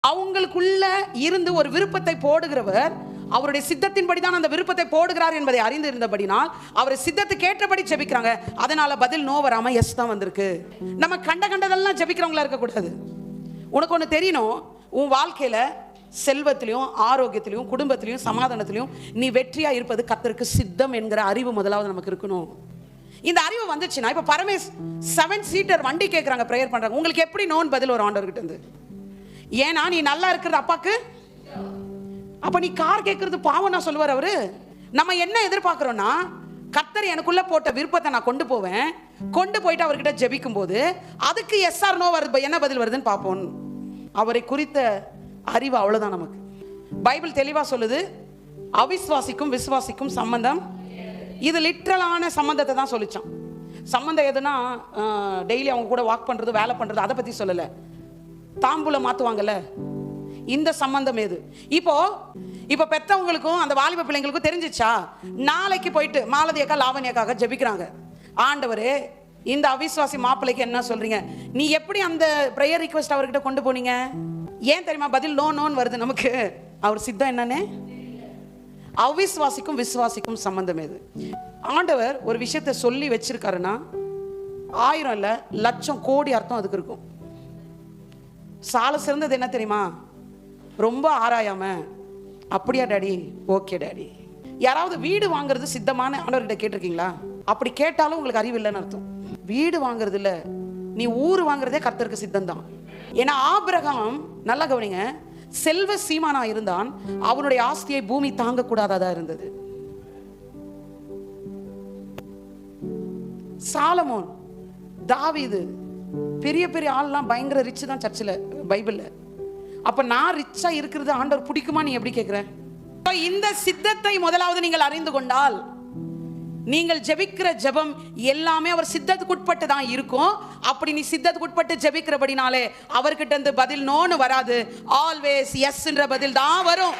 அவங்களுக்குள்ள இருந்து ஒரு விருப்பத்தை போடுகிறவர் அவருடைய சித்தத்தின்படி தான் அந்த விருப்பத்தை போடுகிறார் என்பதை அறிந்து இருந்தபடினால் அவர் சித்தத்துக்கு ஏற்றபடி ஜெபிக்கிறாங்க. அதனால பதில் நோ வராம எஸ் தான் வந்திருக்கு. நம்ம கண்டதெல்லாம் ஜெபிக்கிறவங்களா இருக்கக்கூடாது. உனக்கு ஒன்று தெரியணும், உன் வாழ்க்கையில செல்வத்திலையும் ஆரோக்கியத்திலையும் குடும்பத்திலையும் சமாதானத்திலையும் நீ வெற்றியா இருப்பது கர்த்தருக்கு சித்தம் என்கிற அறிவு முதலாவது நமக்கு இருக்கணும். இந்த அறிவு வந்துச்சுன்னா, இப்ப பரமேஷ் 7 சீட்டர் வண்டி கேட்கறாங்க, பிரேயர் பண்றாங்க, உங்களுக்கு எப்படி நோன் பதில் ஒரு ஆண்டவர்கிட்ட இருந்து? ஏன்னா நீ நல்லா இருக்கிறது அப்பாக்கு. அப்ப நீ கார் கேட்கறது பாவம் நான் சொல்லுவார் அவரு. நம்ம என்ன எதிர்பார்க்கிறோம்னா, கர்த்தர் எனக்குள்ள போட்ட விருப்பத்தை நான் கொண்டு போவேன், கொண்டு போயிட்டு அவர்கிட்ட ஜெபிக்கும் போது அதுக்கு எஸ் ஆர் நோ வருது, என்ன பதில் வருதுன்னு பார்ப்போம். அவரை குறித்த அறிவு அவ்வளவுதான் நமக்கு. பைபிள் தெளிவா சொல்லுது, அவிசுவாசிக்கும் விசுவாசிக்கும் சம்பந்தம். இது லிட்ரலான சம்பந்தத்தை தான் சொல்லிச்சான். சம்பந்தம் எதுனா டெய்லி அவங்க கூட வாக் பண்றது, வேலை பண்றது, அதை பத்தி சொல்லல. தாம்பூலம் மாத்துவாங்கல்ல, இந்த சம்பந்தம் எது? இப்போ பெத்தவங்களுக்கும் அந்த வாலிப பிள்ளைங்களுக்கும் தெரிஞ்சிச்சா, நாளைக்கு போயிட்டு மாலதியக்கா லாவண்யக்காக ஜெபிக்கிறாங்க, ஆண்டவரே இந்த அவிசுவாசி மாப்பிள்ளைக்கு என்ன சொல்றீங்க? நீ எப்படி அந்த பிரேயர் ரிக்வெஸ்ட் அவர்கிட்ட கொண்டு போனீங்க? ஏன் தெரியுமா பதில் நோ நோன்னு வருது நமக்கு? அவர் சித்தம் என்னன்னு. அவிசுவாசிக்கும் விசுவாசிக்கும் சம்பந்தம் எது? ஆண்டவர் ஒரு விஷயத்தை சொல்லி வச்சிருக்காருன்னா 1000 இல்ல லட்சம் கோடி அர்த்தம் அதுக்கு இருக்கும். சால சிறந்தது என்ன தெரியுமா? ரொம்ப ஆராயாம, அப்படியா டாடி, ஓகே டாடி. யாராவது வீடு வாங்குறது சித்தமான ஆண்டவர்கிட்ட கேட்டிருக்கீங்களா? அப்படி கேட்டாலும் உங்களுக்கு அறிவு இல்லைன்னு அர்த்தம். வீடு வாங்குறது இல்ல, நீ ஊர் வாங்குறதே கர்த்தருக்கு சித்தம் தான். ஏன்னா ஆபிரகாம், நல்லா கவனிங்க, செல்வ சீமானா இருந்தான், அவனுடைய ஆஸ்தியை பூமி தாங்க கூடாததா இருந்தது. சாலமோன், தாவீது, பெரிய பெரிய ஆள்லாம் பயங்கர ரிச் தான் சர்ச்சில், பைபிள்ல. அப்ப நான் ரிச்சா இருக்கிறது ஆண்டவர் பிடிக்குமா? நீ எப்படி கேட்கிற? இந்த சித்தத்தை முதலாவது நீங்கள் அறிந்து கொண்டால், நீங்கள் ஜெபிக்கிற ஜெபம் எல்லாமே அவர் சித்தத்துக்கு உட்பட்டு தான் இருக்கும். அப்படி நீ சித்தத்துக்கு உட்பட்டு ஜெபிக்கிறபடினாலே அவர்கிட்ட இருந்து பதில் நோன்னு வராது, ஆல்வேஸ் எஸ் என்ற பதில் தான் வரும்.